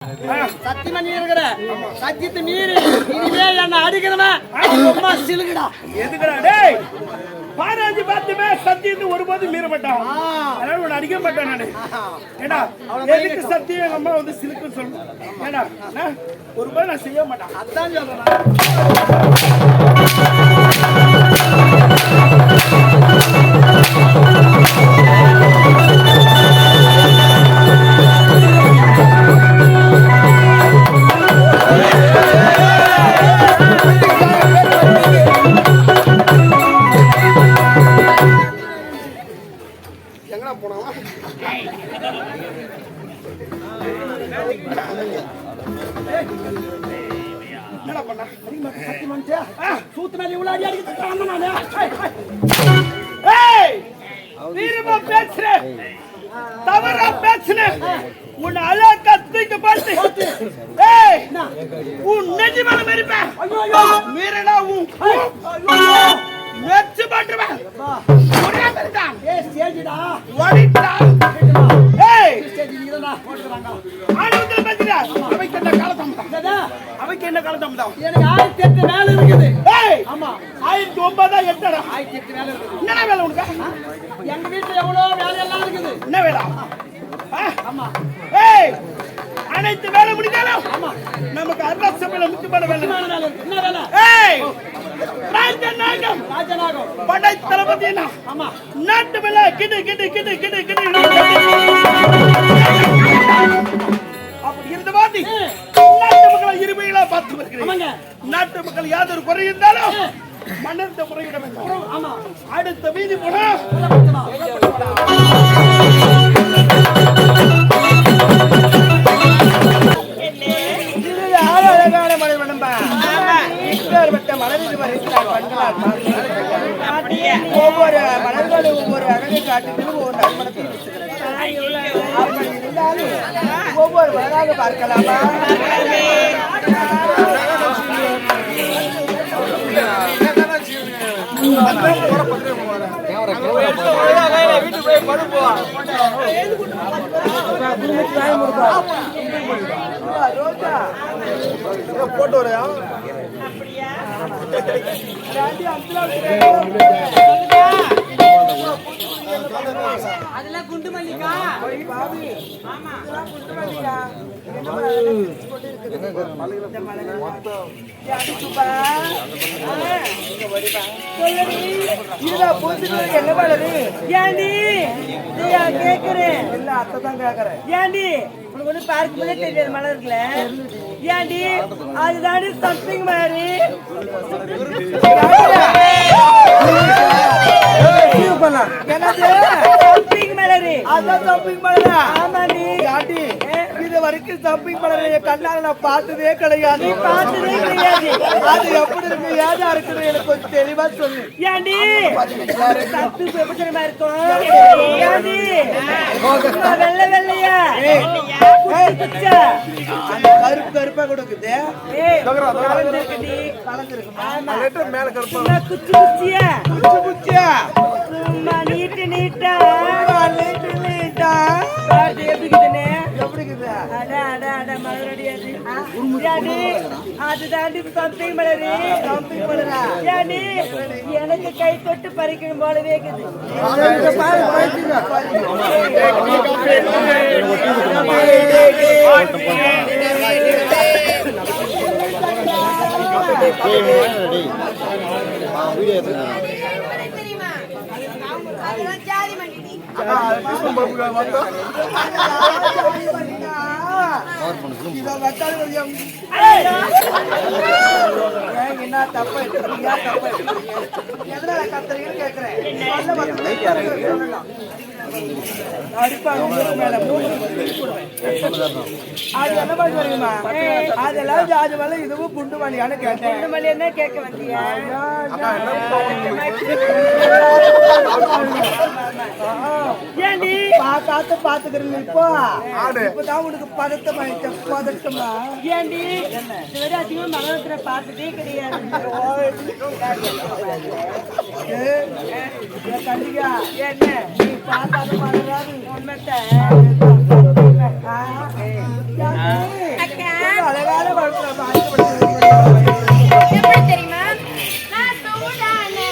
சத்தியமா நீ இருக்கிற சத்தியத்தை மீறி இனிமே என்ன அடிக்கிறவன் ரொம்ப சிலுகுடா. எதுக்குடா டேய்? பாராஜி பார்த்துமே சத்தியத்தை ஒருபோது மீற மாட்டான். அதனால உன்னை அடிக்க மாட்டேன் நானு. ஏடா எதுக்கு சத்தியம் எங்க அம்மா வந்து சிலுக்குன்னு சொல்லு. ஏடா ஒருபோது நான் செய்ய மாட்டேன். அதான் சொல்றேன். எங்கடா போனவன்? என்னடா பண்ணா? சத்தியமான்ட்டியா சூத்து மேல இவ்வளவு அடி அடிக்கிட்டு நானே. ஏய் வீரமா பேசுற, தவறா பேசுற, உன் அழகா தூக்கி பார்த்து ஏய் உன் நெஞ்சு மேல மெரிப்பேன். மீறனா உன் நெஞ்சு மாட்டுவேன். ஒரே மாதிரிதான். ஏய் ஸ்டேஜ்டா ஓடிட்டா. ஏய் ஸ்டேஜ் நீங்கடா போடுறாங்க. ஆளுங்க பேசுற. அவைக்கு என்ன காலதாமதம்? அவைக்கு என்ன காலதாமதம்? எனக்கு 1008 வேலை இருக்குது. ஏய் ஆமா 1009 8டா. 1008 வேலை இருக்குது. என்ன வேலை உனக்கு? எங்க வீட்டுல எவ்வளவு வேலை எல்லாம் இருக்குது. என்ன வேலை? ஆமா ஏய் அனைத்து வேலை முடிஞ்சாலும் நமக்கு அரசபையில முக்கியமான வேலை. என்ன வேலை? ஏய் ராஜநாகம் படை தளபதி என்ன? ஆமா நாட்டு மேல கிடு கிடு கிடு கிடு கிடு அப்படி இருந்த பாதி நாட்டு மக்களை இருமைகளா பார்த்து வருகிறேன். நாட்டு மக்கள் யாதொரு குறை இருந்தாலும் மன்னர்ந்த முறையிட வேண்டும். ஆமா அடுத்த வீதி போனா அழகான மலை மணம்பா மலர்கள் ஒவ்வொரு மலர்களும் ஒவ்வொரு அழகை காட்டுகளும் ஒவ்வொரு நறுமணத்தை இருந்தாலும் ஒவ்வொரு மலராக பார்க்கலாமா? போட்டு வரையா அதெல்லாம் குண்டு மல்லிகா. ஆமா குண்டு மல்லிகா. என்ன மலரு? ஏண்டி கேக்குறேன் இல்ல அத்தைதான் கேக்குறேன். ஏண்டி உனக்கு ஒண்ணு பார்க்கும் போதே தெரியாது மலர் இருக்குல்ல. ஏண்டி அதுதாண்டி சம்திங் மாதிரி வரைக்கும் சம்பிங் மலர் கண்ணால நான் பார்த்ததே கிடையாது. அது எப்படி இருக்கு ஏதா இருக்குது எனக்கு கொஞ்சம் தெளிவா சொல்லு. ஏண்டி சத்து பிரபஞ்சமா இருக்கும். ஏண்டி வெள்ளை வெள்ளையா கருப்பு கருப்பா கொடுக்குது. மேல கருப்பா குச்சி குச்சியா குச்சி குச்சியா நீட்டு நீட்டா நீட்டு நீட்டா எப்படிக்குதுன்னு எப்படிக்குது? அதுதாண்டி சம்திங் மலரு. சம்பிங் மலரா? ஏண்டி எனக்கு கை தொட்டு பறிக்கணும் போலவே இருக்குது. என்ன தப்பா எதனால கத்துறீங்கன்னு கேக்குறேன். அது என்ன பண்ணி வருமா? அதெல்லாம் ஜாதி மலை இதுவும் குண்டு மலையான்னு கேட்டேன். குண்டு மலை என்ன கேட்க வந்தியா? ஏண்டி பார்த்து பாத்துக்கிறீங்க. இப்பதான் உனக்கு பதட்டமா பதட்டமா? ஏண்டி இதுவரை அதிகமா மனத்துல பார்த்ததே கிடையாது. கண்டிப்பா என்ன நீ பார்த்தாலும் பரவாது. உண்மைத்த எப்படி தெரியுமா? நான் சூடானே.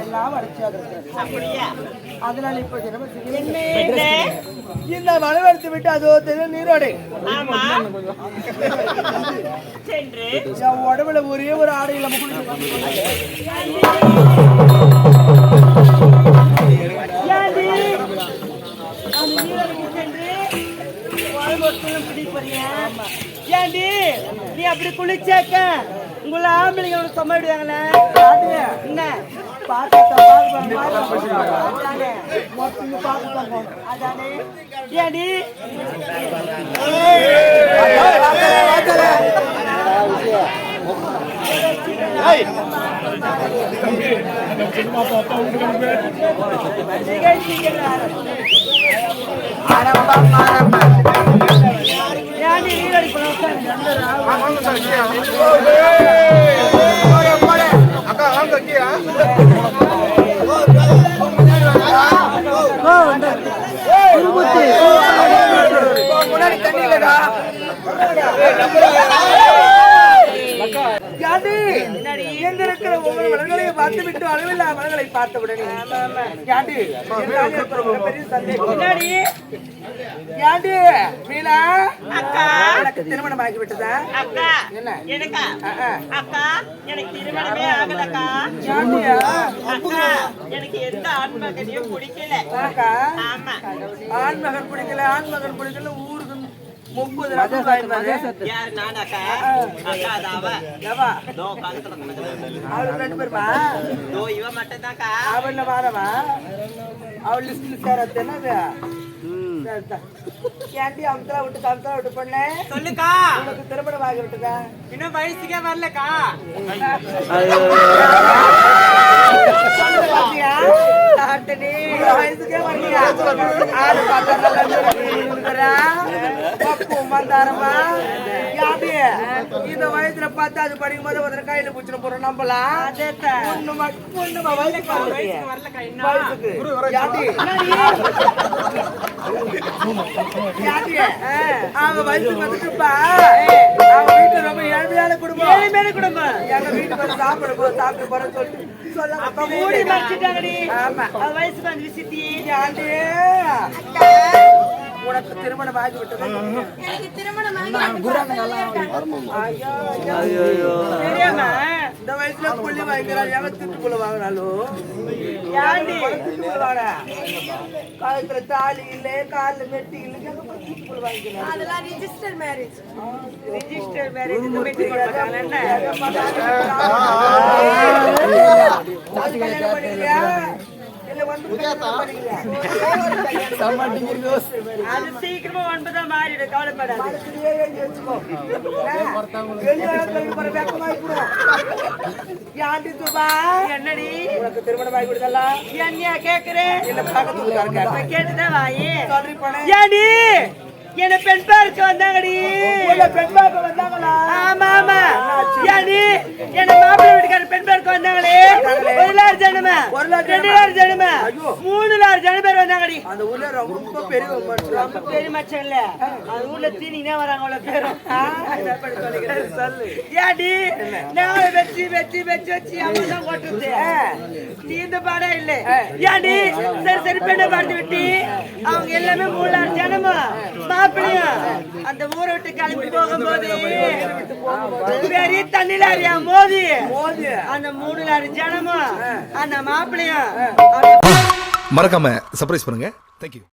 எல்லாம் வறட்சியாக இருக்கிறது. அப்படியா? அதனால இப்ப என்ன செய்யணும்? என்ன? இந்த மலைவரத்தை விட்டு அதோ தெரியும் நீரோடை. ஆமா. சென்று என் உடம்புல ஒரே ஒரு ஆடை இல்லாம குளிச்சு ஏண்டி அந்த நீரோடைக்கு சென்று வாழ்வொருத்தரும் பிடிப்பறியா? ஏண்டி நீ அப்படி குளிச்சாக்க உங்களை ஆம்பளைங்க ஒன்று சமாளிடுவாங்களே என்ன அதானே ஏண்டி ஏண்டி நீரோடி முன்னாடி தண்ணி இல்லடா. இருக்கிற ஒவ்வொரு மலர்களையும் பார்த்து விட்டு அளவில்லா மலர்களை பார்த்தவுடனே யாண்டி பெரிய சந்தேகம் யாண்டி மீனா அக்கா எனக்கு திருமணம் ஆகி விட்டதா? அக்கா என்ன எனக்கா? அக்கா எனக்கு திருமணமே ஆகலக்கா. யாண்டியா? அக்கா எனக்கு எந்த ஆண் மகனையும் பிடிக்கல. ஆமா ஆண் மகன் பிடிக்கல ஊருக்கு 30 யாரு நானாக்கா? அக்கா அதாவ தோ பக்கத்துல அவளுக்கு 2 பேருமா? தோ இவ மட்டும் தான்க்கா. அவள்ல வாரவா அவள் லிஸ்ட்ல சேரது என்னது? ஏன்டி அம்சலா விட்டு பண்ண சொல்லுக்கா. உனக்கு திருமணம் ஆகி விட்டதா? இன்னும் வயசுக்கே வரலக்கா. வயசுக்கே வரலையா? ஆளு பார்த்தா இந்த வயசுல பார்த்து அது படிக்கும் போது ஒரு கையில பூச்சின போறோம் நம்பலாம். அவங்க வயசுக்கு வந்துட்டுப்பா அவங்க வீட்டுல ரொம்ப ஏழ்மையான குடும்பம். எங்க வீட்டுக்கு வந்து சாப்பிட்டு போறேன்னு சொல்லிட்டு மூடி மறைச்சிட்டாங்கடி. ஆமா வயசுக்கு வந்து விசித்தி ஆண்டி உனக்கு திருமணம் ஆகி விட்டது? எனக்கு திருமணம் தெரியாம இந்த வயசுல புள்ளி வாங்கிறாள். எவத்துக்கு புள்ள வாங்கினாலும் ஏண்டி காலத்துல தாலி இல்ல காலில் மெட்டி இல்ல புள்ள வாங்கிக்கிறாள். அதெல்லாம் ரிஜிஸ்டர் மேரேஜ். ரிஜிஸ்டர் மேரேஜ் இந்த மீட்டிங் போட்டாங்க. என்ன கல்யாணம் பண்ணிக்கலையா இல்ல வந்து பண்ணிக்கலையா? அது சீக்கிரமா 9 மாறிடு, கவலைப்படாது. என்னடி உனக்கு திருமணம் ஆகி விடுதல்லா? என்னையா கேக்குறேன்? இல்ல பக்கத்துல கேட்டுதான் வாயி. சொல்றி போனேன். ஏண்டி என்ன பெண் பார்க்க வந்தாங்கடி. பெண் பார்க்க வந்தாங்களா? ஆமா ஆமா. ஏண்டி என்ன மாப்பிள்ளை வீட்டுக்கார பெண் பார்க்க வந்தாங்களே. 1 லார் ஜனமே 2 லார் ஜனமே 3 லார் ஜன பேர் வந்தாங்கடி. அந்த ஊர்ல ரொம்ப பெரிய ரொம்ப பெரிய மச்சம் இல்ல. அந்த ஊர்ல தீனினே வராங்க அவ்வளவு பேரும். சொல்லு ஏண்டி நான் வச்சு அவன் கொட்டுது தீர்ந்த பாடா இல்ல. ஏண்டி சரி பெண்ணை பார்த்து விட்டு அவங்க எல்லாமே 3 லார் ஜனமா மாப்பிள்ளையும் அந்த ஊரை விட்டு கிளம்பி போகும்போது பெரிய தண்ணில அறியா மோதி அந்த 3 லாரி ஜனமும் அந்த மாப்பிள்ளையும் மறக்காம சர்ப்ரைஸ் பண்ணுங்க. தேங்க்யூ.